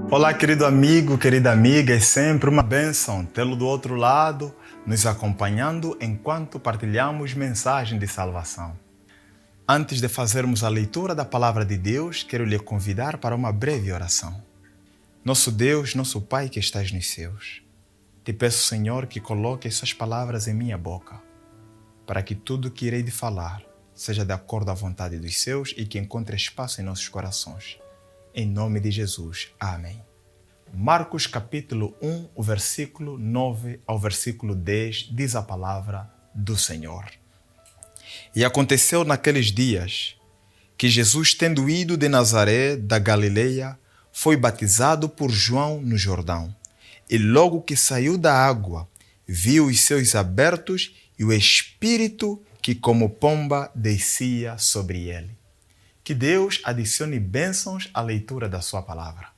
Olá, querido amigo, querida amiga, é sempre uma bênção tê-lo do outro lado, nos acompanhando enquanto partilhamos mensagem de salvação. Antes de fazermos a leitura da Palavra de Deus, quero lhe convidar para uma breve oração. Nosso Deus, nosso Pai que estás nos céus, te peço, Senhor, que coloque essas palavras em minha boca, para que tudo que irei de falar seja de acordo à vontade dos céus e que encontre espaço em nossos corações. Em nome de Jesus. Amém. Marcos capítulo 1, o versículo 9 ao versículo 10, diz a palavra do Senhor. E aconteceu naqueles dias que Jesus, tendo ido de Nazaré, da Galileia, foi batizado por João no Jordão. E logo que saiu da água, viu os céus abertos e o Espírito que como pomba descia sobre ele. Que Deus adicione bênçãos à leitura da sua palavra.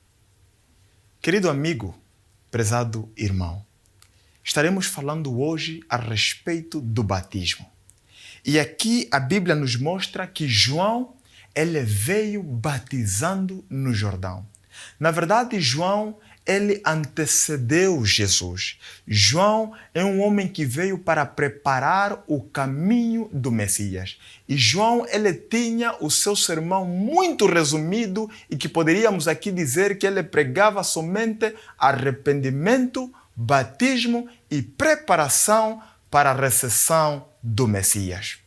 Querido amigo, prezado irmão, estaremos falando hoje a respeito do batismo. E aqui a Bíblia nos mostra que João, ele veio batizando no Jordão. Na verdade, João, ele antecedeu Jesus. João é um homem que veio para preparar o caminho do Messias. E João, ele tinha o seu sermão muito resumido e que poderíamos aqui dizer que ele pregava somente arrependimento, batismo e preparação para a recepção do Messias.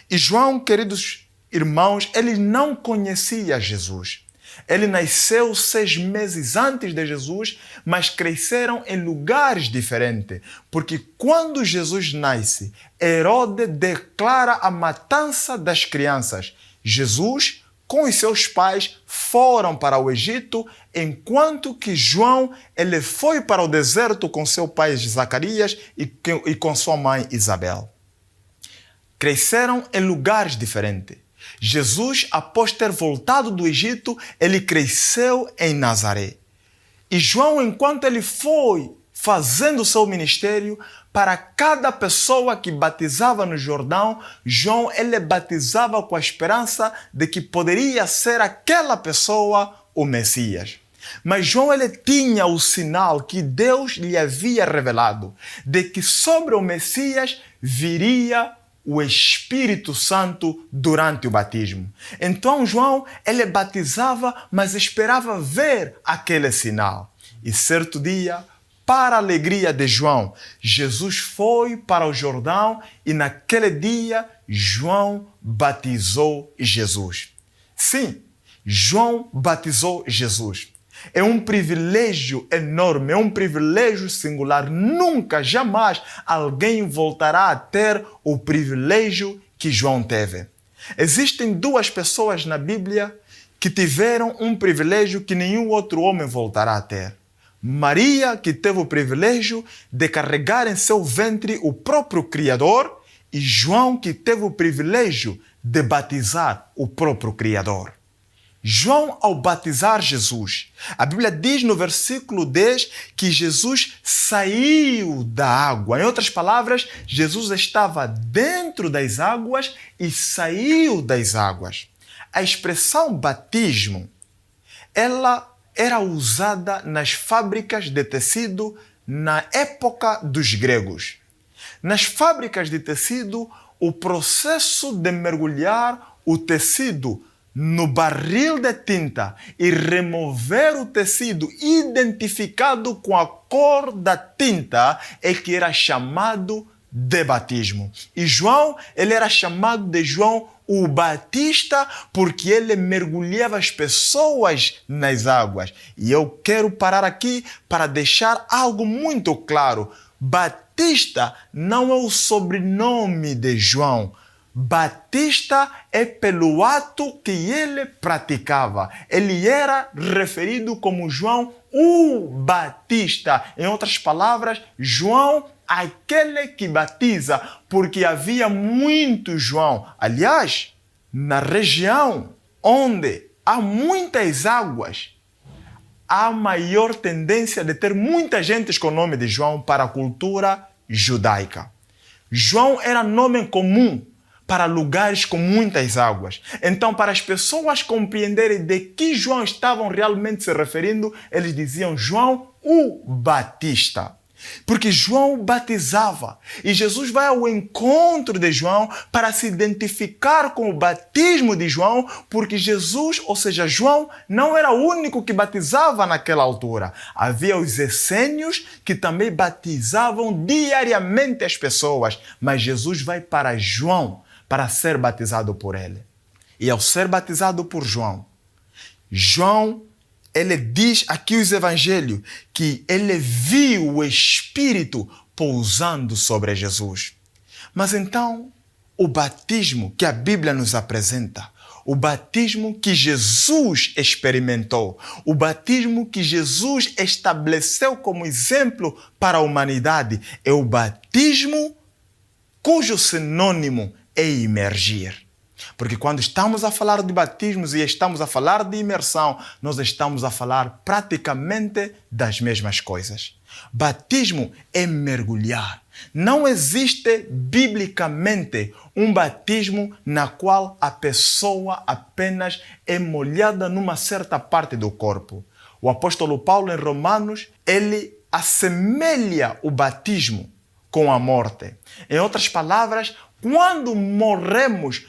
E João, queridos irmãos, ele não conhecia Jesus. Ele nasceu 6 meses antes de Jesus, mas cresceram em lugares diferentes. Porque quando Jesus nasce, Herodes declara a matança das crianças. Jesus, com os seus pais, foram para o Egito, enquanto que João ele foi para o deserto com seu pai Zacarias e com sua mãe Isabel. Cresceram em lugares diferentes. Jesus, após ter voltado do Egito, ele cresceu em Nazaré. E João, enquanto ele foi fazendo o seu ministério, para cada pessoa que batizava no Jordão, João ele batizava com a esperança de que poderia ser aquela pessoa o Messias. Mas João ele tinha o sinal que Deus lhe havia revelado, de que sobre o Messias viria o Espírito Santo durante o batismo. Então João, ele batizava, mas esperava ver aquele sinal. E certo dia, para a alegria de João, Jesus foi para o Jordão e naquele dia João batizou Jesus. Sim, João batizou Jesus. É um privilégio enorme, é um privilégio singular. Nunca, jamais, alguém voltará a ter o privilégio que João teve. Existem 2 pessoas na Bíblia que tiveram um privilégio que nenhum outro homem voltará a ter. Maria, que teve o privilégio de carregar em seu ventre o próprio Criador, e João, que teve o privilégio de batizar o próprio Criador. João, ao batizar Jesus, a Bíblia diz no versículo 10 que Jesus saiu da água. Em outras palavras, Jesus estava dentro das águas e saiu das águas. A expressão batismo, ela era usada nas fábricas de tecido na época dos gregos. Nas fábricas de tecido, o processo de mergulhar o tecido no barril de tinta e remover o tecido identificado com a cor da tinta é que era chamado de batismo. E João, ele era chamado de João o Batista porque ele mergulhava as pessoas nas águas. E eu quero parar aqui para deixar algo muito claro. Batista não é o sobrenome de João. Batista é pelo ato que ele praticava. Ele era referido como João o Batista. Em outras palavras, João, aquele que batiza, porque havia muito João. Aliás, na região onde há muitas águas, há maior tendência de ter muita gente com o nome de João para a cultura judaica. João era nome comum para lugares com muitas águas. Então, para as pessoas compreenderem de que João estavam realmente se referindo, eles diziam João o Batista. Porque João batizava e Jesus vai ao encontro de João para se identificar com o batismo de João, porque Jesus, ou seja, João, não era o único que batizava naquela altura. Havia os essênios que também batizavam diariamente as pessoas, mas Jesus vai para João para ser batizado por ele. E ao ser batizado por João, ele diz aqui os evangelhos que ele viu o Espírito pousando sobre Jesus. Mas então, o batismo que a Bíblia nos apresenta, o batismo que Jesus experimentou, o batismo que Jesus estabeleceu como exemplo para a humanidade, é o batismo cujo sinônimo é imergir. Porque quando estamos a falar de batismos e estamos a falar de imersão, nós estamos a falar praticamente das mesmas coisas. Batismo é mergulhar. Não existe biblicamente um batismo na qual a pessoa apenas é molhada numa certa parte do corpo. O apóstolo Paulo, em Romanos, ele assemelha o batismo com a morte. Em outras palavras, quando morremos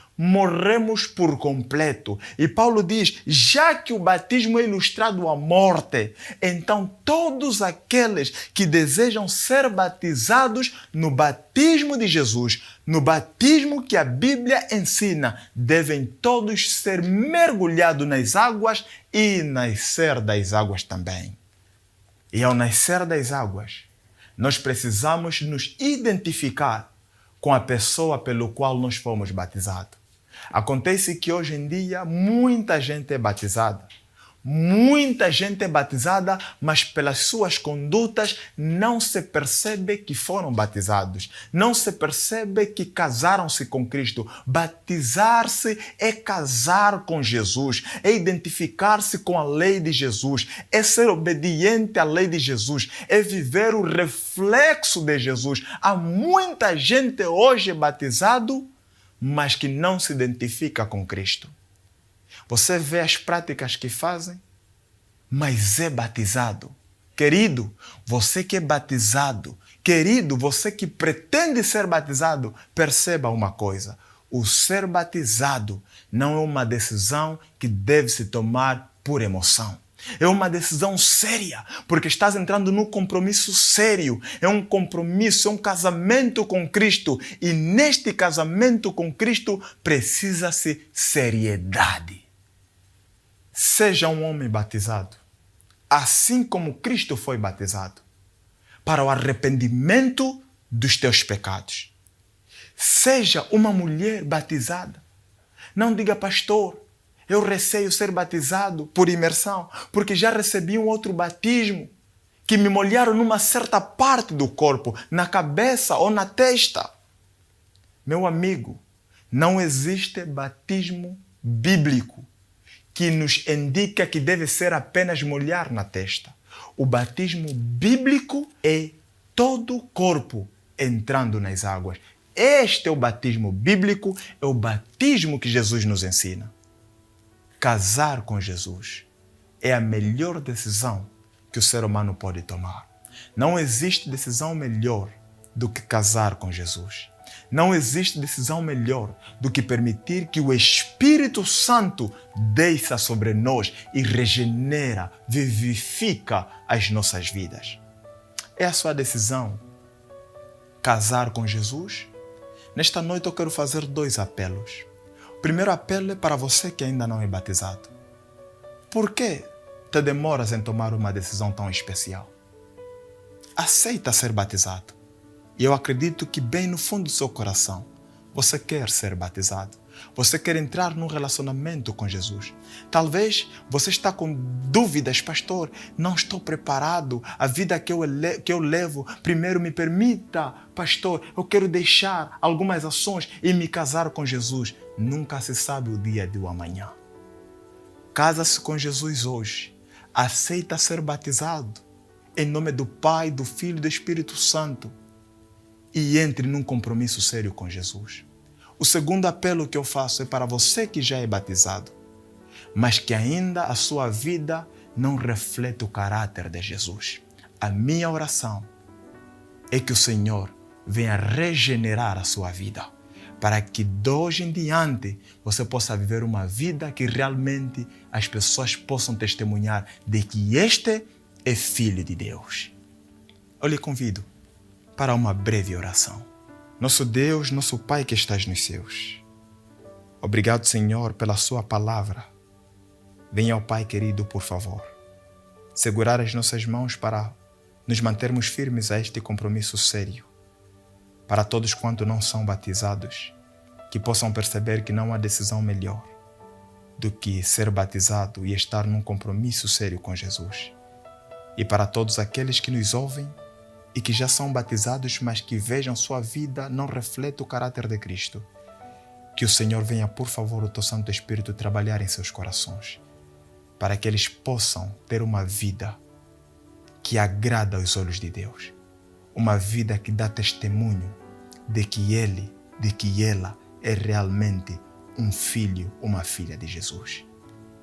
por completo. E Paulo diz, já que o batismo é ilustrado à morte, então todos aqueles que desejam ser batizados no batismo de Jesus, no batismo que a Bíblia ensina, devem todos ser mergulhados nas águas e nascer das águas também. E ao nascer das águas, nós precisamos nos identificar com a pessoa pelo qual nós fomos batizados. Acontece que hoje em dia muita gente é batizada. Muita gente é batizada, mas pelas suas condutas não se percebe que foram batizados. Não se percebe que casaram-se com Cristo. Batizar-se é casar com Jesus, é identificar-se com a lei de Jesus, é ser obediente à lei de Jesus, é viver o reflexo de Jesus. Há muita gente hoje batizado, mas que não se identifica com Cristo. Você vê as práticas que fazem, mas é batizado. Querido, você que é batizado, querido, você que pretende ser batizado, perceba uma coisa. O ser batizado não é uma decisão que deve se tomar por emoção. É uma decisão séria, porque estás entrando num compromisso sério. É um compromisso, é um casamento com Cristo. E neste casamento com Cristo precisa-se seriedade. Seja um homem batizado, assim como Cristo foi batizado, para o arrependimento dos teus pecados. Seja uma mulher batizada. Não diga, pastor, eu receio ser batizado por imersão, porque já recebi um outro batismo que me molharam numa certa parte do corpo, na cabeça ou na testa. Meu amigo, não existe batismo bíblico que nos indica que deve ser apenas molhar na testa. O batismo bíblico é todo o corpo entrando nas águas. Este é o batismo bíblico, é o batismo que Jesus nos ensina. Casar com Jesus é a melhor decisão que o ser humano pode tomar. Não existe decisão melhor do que casar com Jesus. Não existe decisão melhor do que permitir que o Espírito Santo desça sobre nós e regenera, vivifica as nossas vidas. É a sua decisão casar com Jesus? Nesta noite eu quero fazer 2 apelos. O primeiro apelo é para você que ainda não é batizado. Por que te demoras em tomar uma decisão tão especial? Aceita ser batizado. E eu acredito que bem no fundo do seu coração, você quer ser batizado. Você quer entrar num relacionamento com Jesus. Talvez você está com dúvidas, pastor, não estou preparado. A vida que eu levo, primeiro me permita, pastor, eu quero deixar algumas ações e me casar com Jesus. Nunca se sabe o dia do amanhã. Casa-se com Jesus hoje. Aceita ser batizado. Em nome do Pai, do Filho e do Espírito Santo. E entre num compromisso sério com Jesus. O segundo apelo que eu faço é para você que já é batizado, mas que ainda a sua vida não reflete o caráter de Jesus. A minha oração é que o Senhor venha regenerar a sua vida, para que de hoje em diante você possa viver uma vida que realmente as pessoas possam testemunhar de que este é Filho de Deus. Eu lhe convido para uma breve oração. Nosso Deus, nosso Pai que estás nos céus, obrigado, Senhor, pela sua palavra. Venha, ó Pai querido, por favor, segurar as nossas mãos para nos mantermos firmes a este compromisso sério. Para todos quanto não são batizados, que possam perceber que não há decisão melhor do que ser batizado e estar num compromisso sério com Jesus. E para todos aqueles que nos ouvem e que já são batizados, mas que vejam sua vida não reflete o caráter de Cristo, que o Senhor venha, por favor, o teu Santo Espírito trabalhar em seus corações, para que eles possam ter uma vida que agrada aos olhos de Deus, uma vida que dá testemunho de que ele, de que ela é realmente um filho, uma filha de Jesus.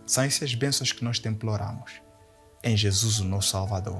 São essas bênçãos que nós te imploramos, em Jesus, o nosso Salvador.